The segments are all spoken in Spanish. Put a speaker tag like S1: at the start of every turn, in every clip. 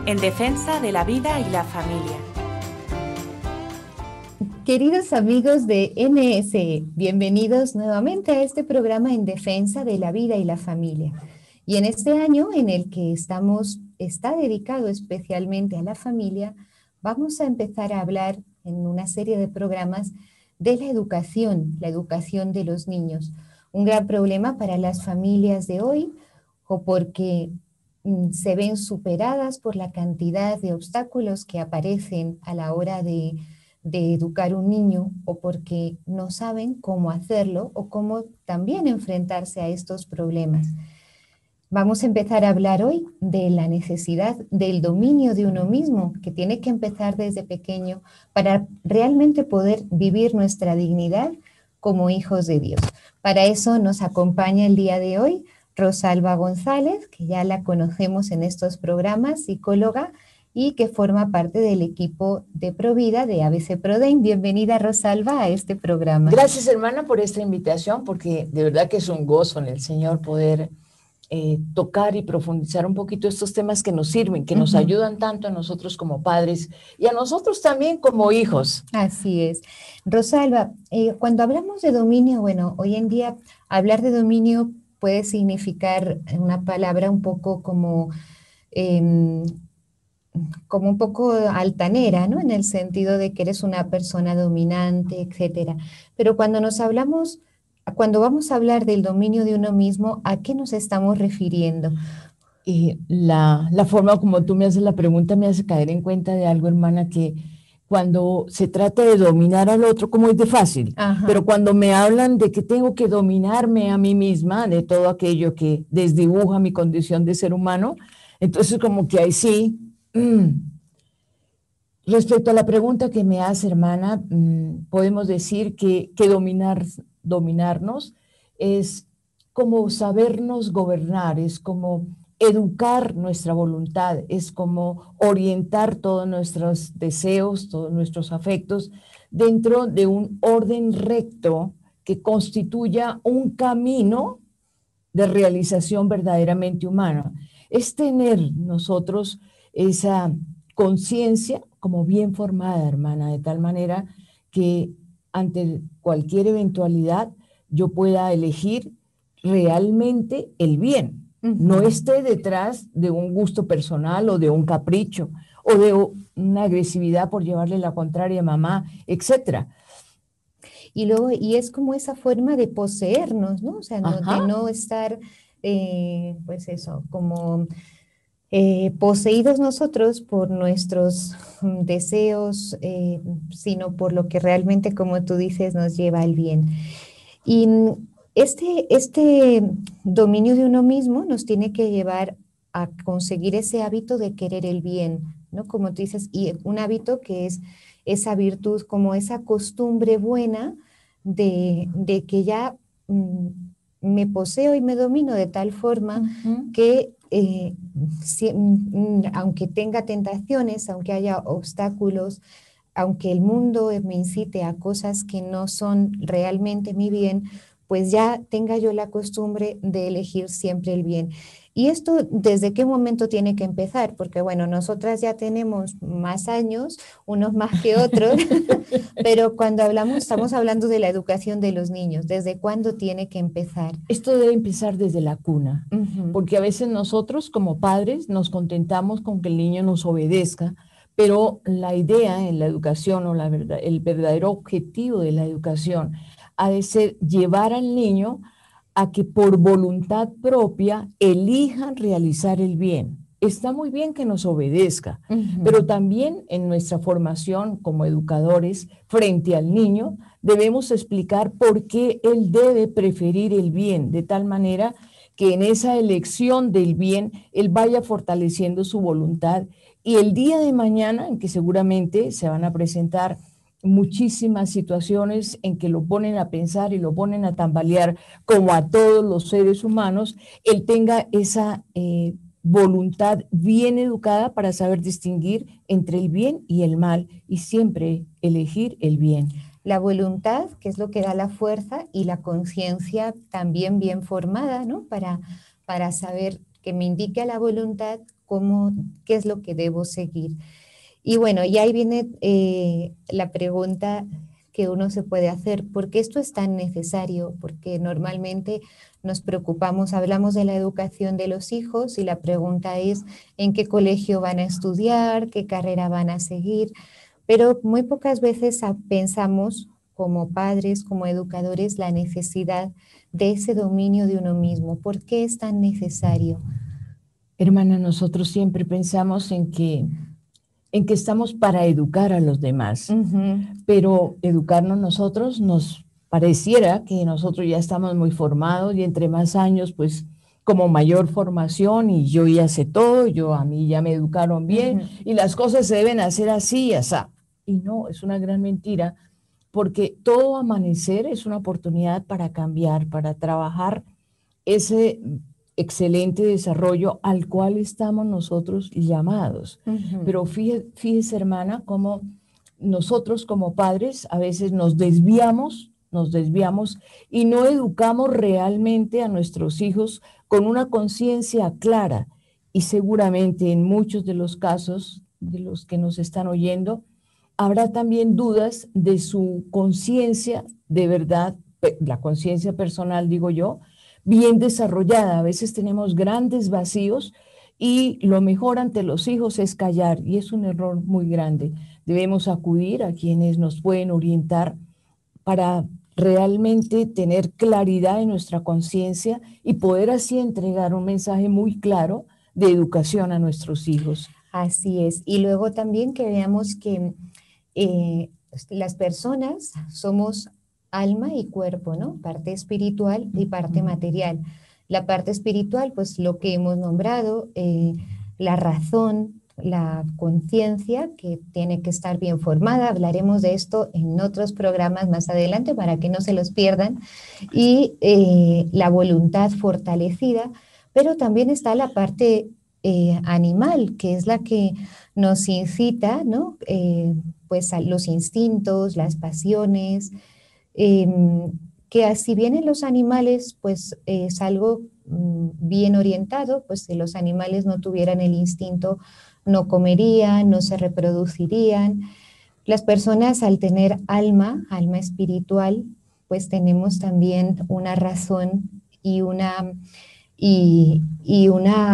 S1: en defensa de la vida y la familia.
S2: Queridos amigos de NSE, bienvenidos nuevamente a este programa en defensa de la vida y la familia. Y en este año en el que está dedicado especialmente a la familia, vamos a empezar a hablar en una serie de programas de la educación de los niños. Un gran problema para las familias de hoy, o porque se ven superadas por la cantidad de obstáculos que aparecen a la hora de educar un niño, o porque no saben cómo hacerlo o cómo también enfrentarse a estos problemas. Vamos a empezar a hablar hoy de la necesidad del dominio de uno mismo, que tiene que empezar desde pequeño para realmente poder vivir nuestra dignidad como hijos de Dios. Para eso nos acompaña el día de hoy Rosalba González, que ya la conocemos en estos programas, psicóloga, y que forma parte del equipo de Provida de ABC Proden. Bienvenida, Rosalba, a este programa.
S3: Gracias, hermana, por esta invitación, porque de verdad que es un gozo en el Señor poder tocar y profundizar un poquito estos temas que nos sirven, que nos ayudan tanto a nosotros como padres y a nosotros también como hijos.
S2: Así es. Rosalba, cuando hablamos de dominio, bueno, hoy en día hablar de dominio puede significar una palabra un poco como un poco altanera, ¿no? En el sentido de que eres una persona dominante, etcétera. Pero cuando vamos a hablar del dominio de uno mismo, ¿a qué nos estamos refiriendo?
S3: Y la forma como tú me haces la pregunta me hace caer en cuenta de algo, hermana, que cuando se trata de dominar al otro, como es de fácil, pero cuando me hablan de que tengo que dominarme a mí misma, de todo aquello que desdibuja mi condición de ser humano, entonces como que ahí sí. Respecto a la pregunta que me hace, hermana, podemos decir que dominarnos es como sabernos gobernar, es como educar nuestra voluntad, es como orientar todos nuestros deseos, todos nuestros afectos dentro de un orden recto que constituya un camino de realización verdaderamente humana. Es tener nosotros esa conciencia como bien formada, hermana, de tal manera que ante cualquier eventualidad yo pueda elegir realmente el bien. No esté detrás de un gusto personal o de un capricho o de una agresividad por llevarle la contraria a mamá, etcétera.
S2: Y es como esa forma de poseernos, ¿no? O sea, de no estar, pues eso, como poseídos nosotros por nuestros deseos, sino por lo que realmente, como tú dices, nos lleva al bien. Y este dominio de uno mismo nos tiene que llevar a conseguir ese hábito de querer el bien, ¿no? Como tú dices, y un hábito que es esa virtud, como esa costumbre buena de que ya me poseo y me domino de tal forma que aunque tenga tentaciones, aunque haya obstáculos, aunque el mundo me incite a cosas que no son realmente mi bien, pues ya tenga yo la costumbre de elegir siempre el bien. ¿Y esto desde qué momento tiene que empezar? Porque bueno, nosotras ya tenemos más años, unos más que otros, pero cuando estamos hablando de la educación de los niños, ¿desde cuándo tiene que empezar?
S3: Esto debe empezar desde la cuna, porque a veces nosotros como padres nos contentamos con que el niño nos obedezca, pero la idea en la educación o el verdadero objetivo de la educación ha de ser llevar al niño a que por voluntad propia elijan realizar el bien. Está muy bien que nos obedezca, pero también en nuestra formación como educadores frente al niño debemos explicar por qué él debe preferir el bien, de tal manera que en esa elección del bien él vaya fortaleciendo su voluntad y el día de mañana, en que seguramente se van a presentar muchísimas situaciones en que lo ponen a pensar y lo ponen a tambalear como a todos los seres humanos, él tenga esa voluntad bien educada para saber distinguir entre el bien y el mal y siempre elegir el bien.
S2: La voluntad, que es lo que da la fuerza, y la conciencia también bien formada, ¿no? Para saber que me indique a la voluntad qué es lo que debo seguir. Y bueno, y ahí viene la pregunta que uno se puede hacer: ¿por qué esto es tan necesario? Porque normalmente nos preocupamos, hablamos de la educación de los hijos y la pregunta es ¿en qué colegio van a estudiar? ¿Qué carrera van a seguir? Pero muy pocas veces pensamos como padres, como educadores, la necesidad de ese dominio de uno mismo. ¿Por qué es tan necesario?
S3: Hermana, nosotros siempre pensamos en que estamos para educar a los demás, pero educarnos nosotros nos pareciera que nosotros ya estamos muy formados y entre más años, pues como mayor formación y yo ya sé todo, a mí ya me educaron bien y las cosas se deben hacer así y así. Y no, es una gran mentira, porque todo amanecer es una oportunidad para cambiar, para trabajar ese excelente desarrollo al cual estamos nosotros llamados. Pero fíjese, hermana, cómo nosotros como padres a veces nos desviamos y no educamos realmente a nuestros hijos con una conciencia clara. Y seguramente en muchos de los casos de los que nos están oyendo, habrá también dudas de su conciencia de verdad, la conciencia personal, digo yo, bien desarrollada. A veces tenemos grandes vacíos y lo mejor ante los hijos es callar, y es un error muy grande. Debemos acudir a quienes nos pueden orientar para realmente tener claridad en nuestra conciencia y poder así entregar un mensaje muy claro de educación a nuestros hijos.
S2: Así es. Y luego también que veamos que las personas somos alma y cuerpo, ¿no? Parte espiritual y parte material. La parte espiritual, pues lo que hemos nombrado, la razón, la conciencia, que tiene que estar bien formada. Hablaremos de esto en otros programas más adelante para que no se los pierdan. Y la voluntad fortalecida, pero también está la parte animal, que es la que nos incita, ¿no? Pues a los instintos, las pasiones, que así bien en los animales, pues es algo bien orientado, pues si los animales no tuvieran el instinto, no comerían, no se reproducirían. Las personas, al tener alma espiritual, pues tenemos también una razón y una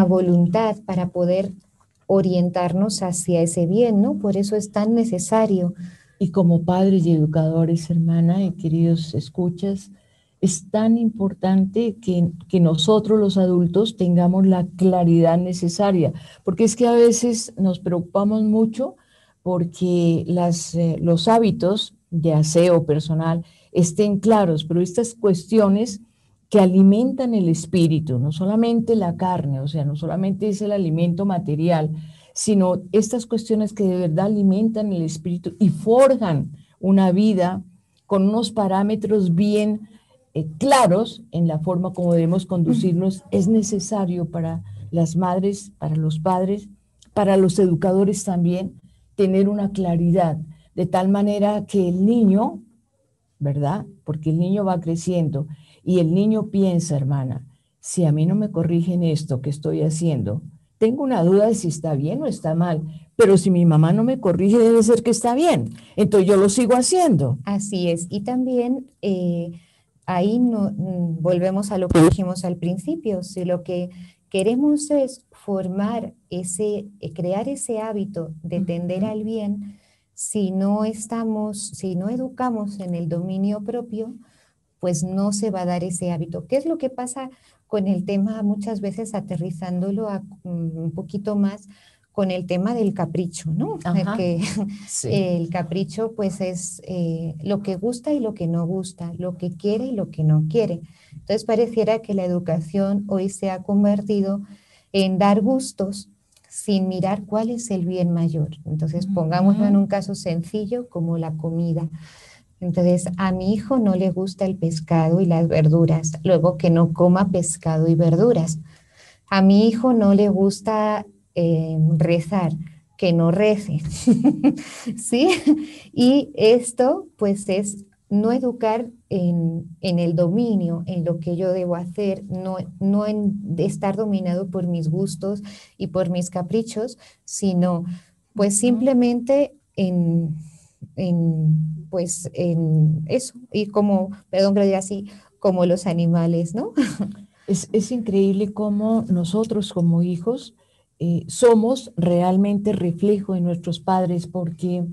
S2: voluntad para poder orientarnos hacia ese bien, ¿no? Por eso es tan necesario.
S3: Y como padres y educadores, hermana y queridos escuchas, es tan importante que nosotros los adultos tengamos la claridad necesaria, porque es que a veces nos preocupamos mucho porque los hábitos de aseo personal estén claros, pero estas cuestiones que alimentan el espíritu, no solamente la carne, o sea, no solamente es el alimento material, sino estas cuestiones que de verdad alimentan el espíritu y forjan una vida con unos parámetros bien claros en la forma como debemos conducirnos, es necesario para las madres, para los padres, para los educadores también, tener una claridad, de tal manera que el niño, ¿verdad? Porque el niño va creciendo y el niño piensa, hermana, si a mí no me corrigen esto que estoy haciendo, tengo una duda de si está bien o está mal, pero si mi mamá no me corrige, debe ser que está bien. Entonces yo lo sigo haciendo.
S2: Así es. Y también ahí no, volvemos a lo que dijimos al principio. Si lo que queremos es formar crear ese hábito de tender al bien, si no educamos en el dominio propio, pues no se va a dar ese hábito. ¿Qué es lo que pasa con el tema, muchas veces aterrizándolo un poquito más, con el tema del capricho, ¿no?
S3: Sí.
S2: El capricho pues es lo que gusta y lo que no gusta, lo que quiere y lo que no quiere. Entonces pareciera que la educación hoy se ha convertido en dar gustos sin mirar cuál es el bien mayor. Entonces pongámoslo en un caso sencillo como la comida. Entonces, a mi hijo no le gusta el pescado y las verduras, luego que no coma pescado y verduras. A mi hijo no le gusta rezar, que no rece. ¿Sí? Y esto, pues, es no educar en el dominio, en lo que yo debo hacer, no en estar dominado por mis gustos y por mis caprichos, sino pues simplemente pues en eso, y como, perdón que lo diga así, como los animales, ¿no?
S3: Es increíble cómo nosotros como hijos somos realmente reflejo de nuestros padres, porque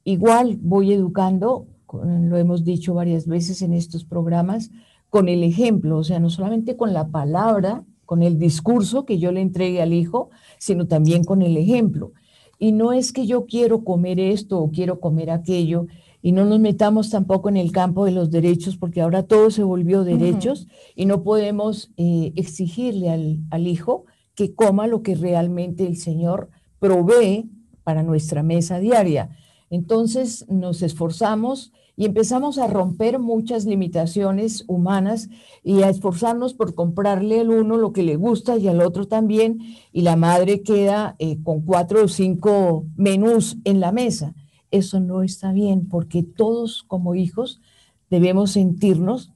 S3: igual voy educando, lo hemos dicho varias veces en estos programas, con el ejemplo, o sea, no solamente con la palabra, con el discurso que yo le entregue al hijo, sino también con el ejemplo. Y no es que yo quiero comer esto o quiero comer aquello, y no nos metamos tampoco en el campo de los derechos, porque ahora todo se volvió derechos y no podemos exigirle al hijo que coma lo que realmente el Señor provee para nuestra mesa diaria. Entonces nos esforzamos y empezamos a romper muchas limitaciones humanas y a esforzarnos por comprarle al uno lo que le gusta y al otro también, y la madre queda con 4 o 5 menús en la mesa. Eso no está bien, porque todos como hijos debemos sentirnos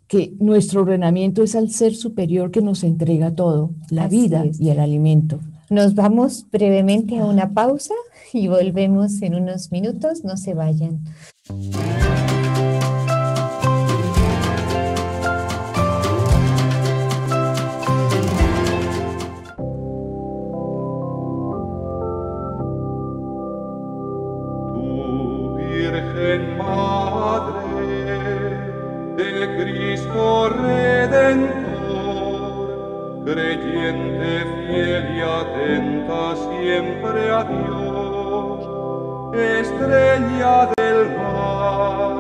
S3: que nuestro ordenamiento es al ser superior que nos entrega todo, la vida y el alimento.
S2: Nos vamos brevemente a una pausa y volvemos en unos minutos. No se vayan.
S4: Tu Virgen Madre de Cristo Redentor, creyente, fiel y atenta siempre a Dios, estrella del mar,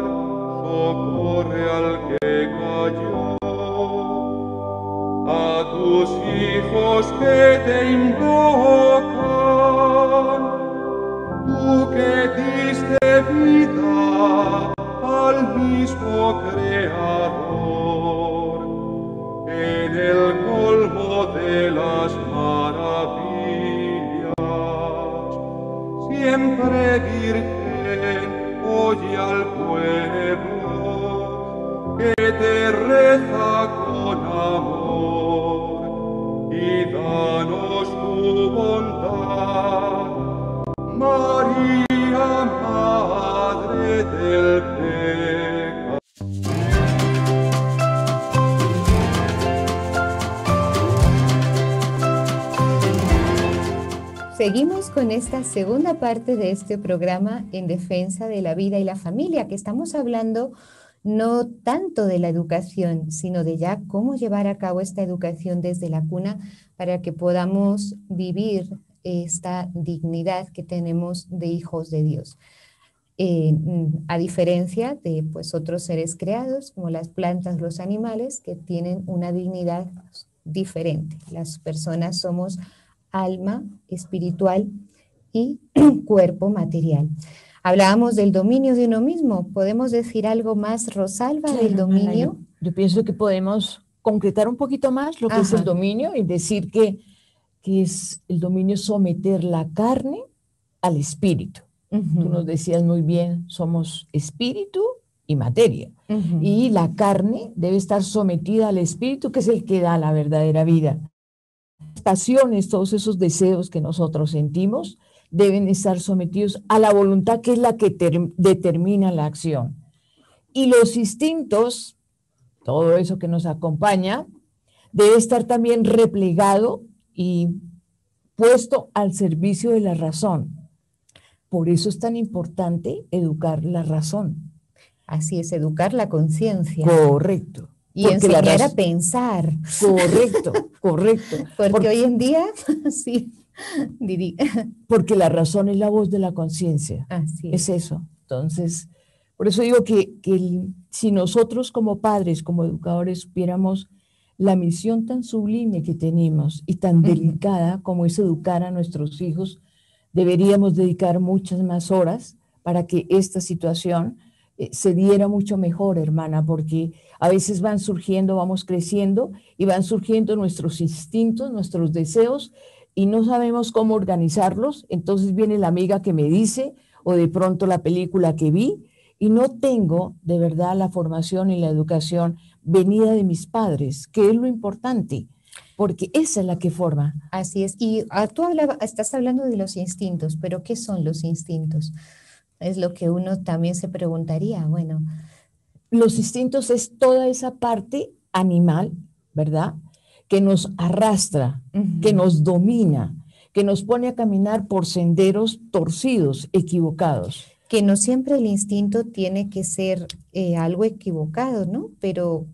S4: socorre al que cayó. A tus hijos que te invocan, tú que diste vida al mismo Creador, en el colmo de las maravillas, siempre Virgen, oye al pueblo que te reza con amor y danos tu bondad, María, Madre del pecado.
S2: Seguimos con esta segunda parte de este programa en defensa de la vida y la familia, que estamos hablando no tanto de la educación, sino de ya cómo llevar a cabo esta educación desde la cuna para que podamos vivir esta dignidad que tenemos de hijos de Dios. A diferencia de pues, otros seres creados, como las plantas, los animales, que tienen una dignidad diferente. Las personas somos alma espiritual y cuerpo material. Hablábamos del dominio de uno mismo. ¿Podemos decir algo más, Rosalba, del dominio?
S3: Yo pienso que podemos concretar un poquito más lo que es el dominio y decir que es el dominio someter la carne al espíritu. Tú nos decías muy bien, somos espíritu y materia. Y la carne debe estar sometida al espíritu, que es el que da la verdadera vida. Las pasiones, todos esos deseos que nosotros sentimos, deben estar sometidos a la voluntad, que es la que determina la acción. Y los instintos, todo eso que nos acompaña, debe estar también replegado y puesto al servicio de la razón. Por eso es tan importante educar la razón.
S2: Así es, educar la conciencia.
S3: Correcto.
S2: Y enseñar a pensar.
S3: Correcto, correcto.
S2: Porque hoy en día, sí, Didi.
S3: Porque la razón es la voz de la conciencia.
S2: Así
S3: es eso. Entonces, por eso digo que si nosotros como padres, como educadores, supiéramos la misión tan sublime que tenemos y tan delicada como es educar a nuestros hijos, deberíamos dedicar muchas más horas para que esta situación se diera mucho mejor, hermana, porque a veces van surgiendo, vamos creciendo y van surgiendo nuestros instintos, nuestros deseos y no sabemos cómo organizarlos. Entonces viene la amiga que me dice o de pronto la película que vi y no tengo de verdad la formación y la educación venida de mis padres, que es lo importante, porque esa es la que forma.
S2: Así es. Y tú estás hablando de los instintos, pero ¿qué son los instintos? Es lo que uno también se preguntaría. Bueno,
S3: Los instintos es toda esa parte animal, ¿verdad? Que nos arrastra, que nos domina, que nos pone a caminar por senderos torcidos, equivocados.
S2: que no siempre el instinto tiene que ser algo equivocado, ¿no? Pero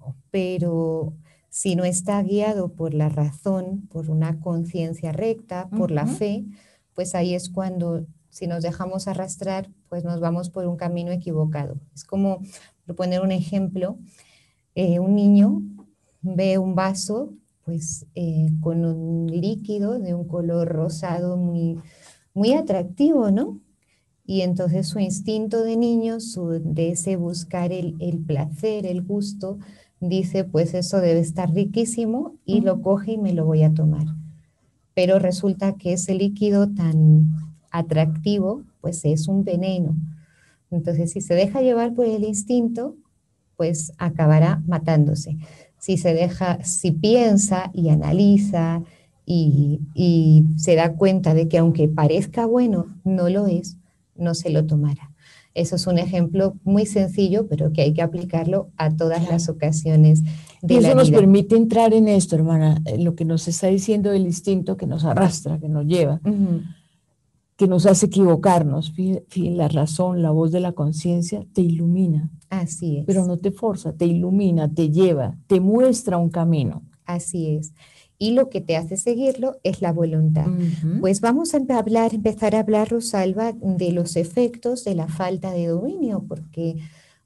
S2: si no está guiado por la razón, por una conciencia recta, por la fe, pues ahí es cuando, si nos dejamos arrastrar, pues nos vamos por un camino equivocado. Es como, por poner un ejemplo, un niño ve un vaso, pues con un líquido de un color rosado muy, muy atractivo, ¿no? Y entonces su instinto de niño, de ese buscar el placer, el gusto, dice, pues eso debe estar riquísimo y lo coge y me lo voy a tomar. Pero resulta que ese líquido tan atractivo, pues es un veneno. Entonces, si se deja llevar por el instinto, pues acabará matándose. Si piensa y analiza y se da cuenta de que aunque parezca bueno, no lo es, no se lo tomará. Eso es un ejemplo muy sencillo, pero que hay que aplicarlo a todas las ocasiones de la vida.
S3: Y eso nos permite entrar en esto, hermana, en lo que nos está diciendo el instinto que nos arrastra, que nos lleva, que nos hace equivocarnos. Fíjate, la razón, la voz de la conciencia te ilumina.
S2: Así es.
S3: Pero no te forza, te ilumina, te lleva, te muestra un camino.
S2: Así es. Y lo que te hace seguirlo es la voluntad. Pues vamos a empezar a hablar, Rosalba, de los efectos de la falta de dominio, porque,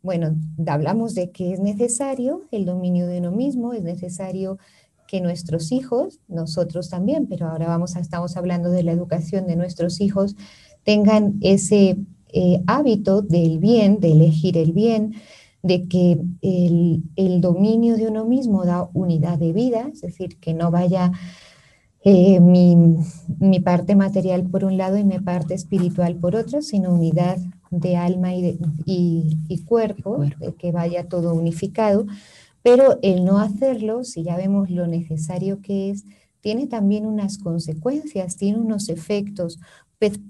S2: bueno, hablamos de que es necesario el dominio de uno mismo, es necesario que nuestros hijos, nosotros también, pero ahora estamos hablando de la educación de nuestros hijos, tengan ese hábito del bien, de elegir el bien, de que el dominio de uno mismo da unidad de vida, es decir, que no vaya mi parte material por un lado y mi parte espiritual por otro, sino unidad de alma y cuerpo, que vaya todo unificado. Pero el no hacerlo, si ya vemos lo necesario que es, tiene también unas consecuencias, tiene unos efectos.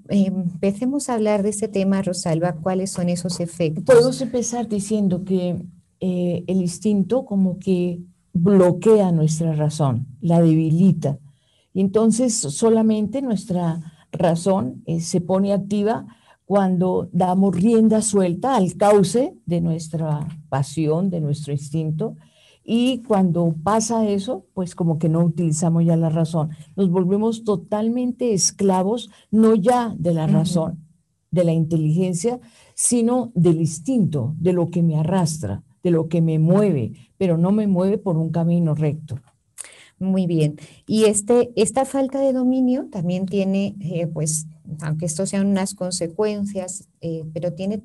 S2: Empecemos a hablar de ese tema, Rosalba, ¿cuáles son esos efectos?
S3: Podemos empezar diciendo que el instinto como que bloquea nuestra razón, la debilita. Y entonces solamente nuestra razón se pone activa cuando damos rienda suelta al cauce de nuestra pasión, de nuestro instinto, y cuando pasa eso, pues como que no utilizamos ya la razón. Nos volvemos totalmente esclavos, no ya de la razón, de la inteligencia, sino del instinto, de lo que me arrastra, de lo que me mueve, pero no me mueve por un camino recto.
S2: Muy bien. Y esta falta de dominio también tiene, pues, aunque esto sean unas consecuencias, pero tiene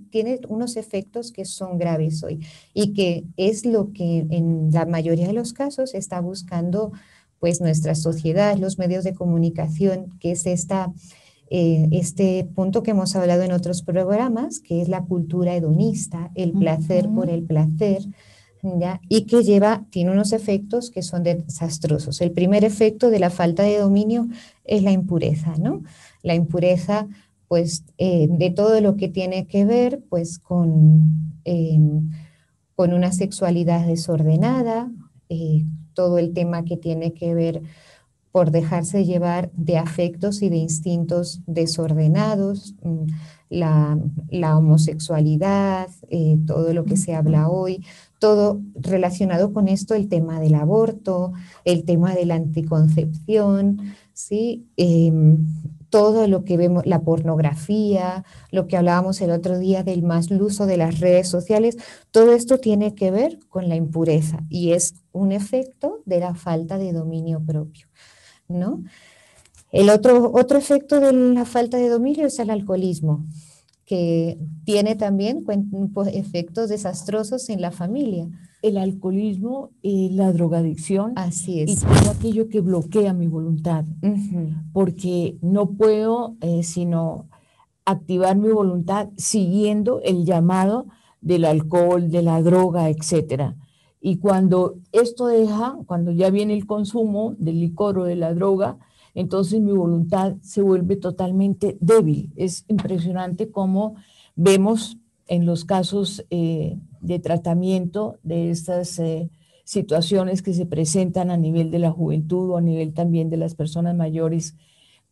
S2: unos efectos que son graves hoy y que es lo que en la mayoría de los casos está buscando, pues, nuestra sociedad, los medios de comunicación, que es este punto que hemos hablado en otros programas, que es la cultura hedonista, el placer por el placer, ¿ya? Y que tiene unos efectos que son desastrosos. El primer efecto de la falta de dominio es la impureza, ¿no? La impureza, pues, de todo lo que tiene que ver, pues, con una sexualidad desordenada, todo el tema que tiene que ver por dejarse llevar de afectos y de instintos desordenados, la homosexualidad, todo lo que se habla hoy, todo relacionado con esto, el tema del aborto, el tema de la anticoncepción, ¿sí? Todo lo que vemos, la pornografía, lo que hablábamos el otro día del más uso de las redes sociales, todo esto tiene que ver con la impureza y es un efecto de la falta de dominio propio, ¿no? El otro efecto de la falta de dominio es el alcoholismo, que tiene también efectos desastrosos en la familia.
S3: El alcoholismo y la drogadicción.
S2: Así es.
S3: Y todo aquello que bloquea mi voluntad, porque no puedo sino activar mi voluntad siguiendo el llamado del alcohol, de la droga, etcétera. Y cuando esto cuando ya viene el consumo del licor o de la droga, entonces mi voluntad se vuelve totalmente débil. Es impresionante cómo vemos en los casos de tratamiento de estas situaciones que se presentan a nivel de la juventud o a nivel también de las personas mayores,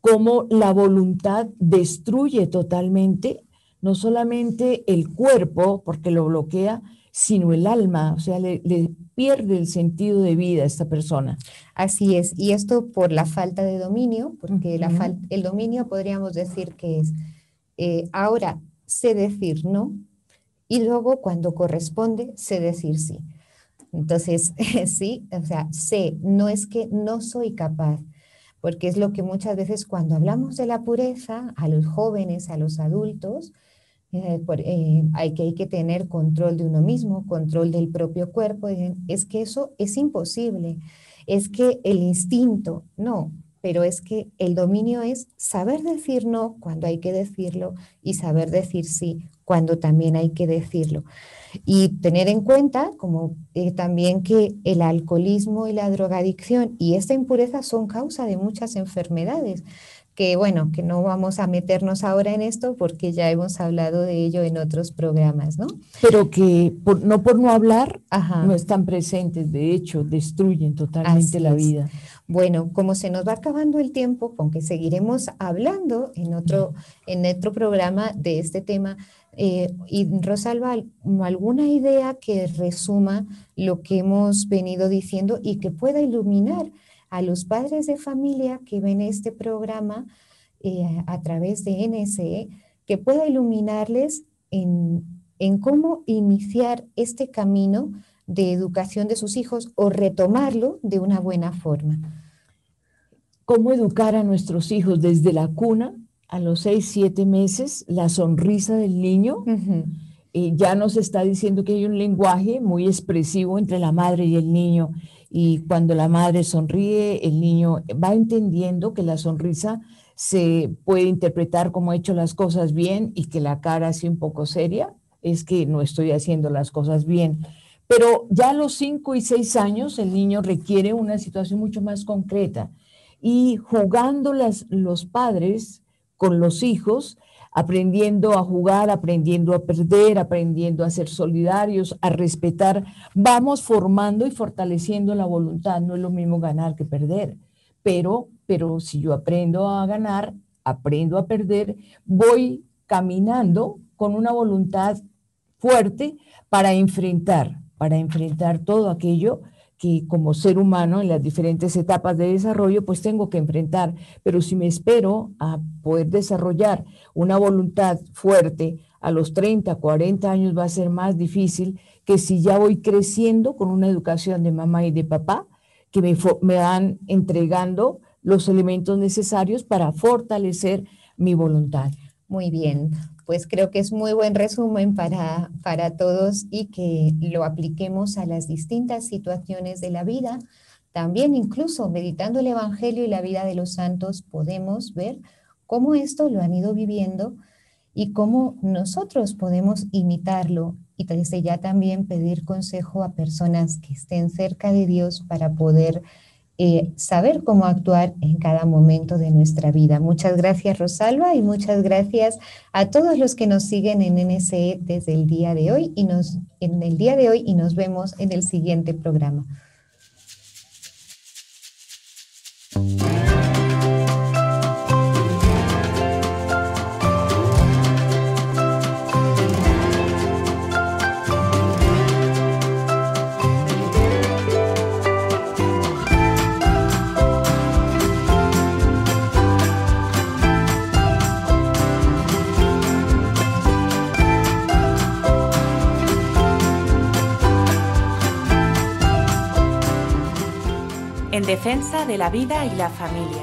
S3: cómo la voluntad destruye totalmente, no solamente el cuerpo, porque lo bloquea, sino el alma, o sea, le pierde el sentido de vida a esta persona.
S2: Así es, y esto por la falta de dominio, porque el dominio podríamos decir que es, ahora sé decir no, y luego cuando corresponde sé decir sí. Entonces, sí, o sea, sé, no es que no soy capaz, porque es lo que muchas veces cuando hablamos de la pureza, a los jóvenes, a los adultos, hay que tener control de uno mismo, control del propio cuerpo. Es que eso es imposible, es que el instinto, no, pero es que el dominio es saber decir no cuando hay que decirlo y saber decir sí cuando también hay que decirlo. Y tener en cuenta como también que el alcoholismo y la drogadicción y esta impureza son causa de muchas enfermedades, que bueno, que no vamos a meternos ahora en esto porque ya hemos hablado de ello en otros programas, ¿no?
S3: Pero que por no hablar, no están presentes, de hecho, destruyen totalmente la vida.
S2: Bueno, como se nos va acabando el tiempo, aunque seguiremos hablando en otro programa de este tema, y Rosalba, ¿alguna idea que resuma lo que hemos venido diciendo y que pueda iluminar a los padres de familia que ven este programa a través de NSE, que pueda iluminarles en cómo iniciar este camino de educación de sus hijos o retomarlo de una buena forma?
S3: ¿Cómo educar a nuestros hijos desde la cuna a los 6, 7 meses? La sonrisa del niño. Ya nos está diciendo que hay un lenguaje muy expresivo entre la madre y el niño. Y cuando la madre sonríe, el niño va entendiendo que la sonrisa se puede interpretar como he hecho las cosas bien y que la cara así un poco seria es que no estoy haciendo las cosas bien. Pero ya a los 5 y 6 años el niño requiere una situación mucho más concreta. Y jugando los padres con los hijos, aprendiendo a jugar, aprendiendo a perder, aprendiendo a ser solidarios, a respetar, vamos formando y fortaleciendo la voluntad. No es lo mismo ganar que perder, pero si yo aprendo a ganar, aprendo a perder, voy caminando con una voluntad fuerte para enfrentar todo aquello que como ser humano en las diferentes etapas de desarrollo pues tengo que enfrentar, pero si me espero a poder desarrollar una voluntad fuerte a los 30, 40 años va a ser más difícil que si ya voy creciendo con una educación de mamá y de papá que me van entregando los elementos necesarios para fortalecer mi voluntad.
S2: Muy bien, pues creo que es muy buen resumen para todos y que lo apliquemos a las distintas situaciones de la vida. También incluso meditando el Evangelio y la vida de los santos podemos ver cómo esto lo han ido viviendo y cómo nosotros podemos imitarlo y desde ya también pedir consejo a personas que estén cerca de Dios para poder saber cómo actuar en cada momento de nuestra vida. Muchas gracias, Rosalba, y muchas gracias a todos los que nos siguen en NSE desde el día de hoy y nos vemos en el siguiente programa.
S1: En defensa de la vida y la familia.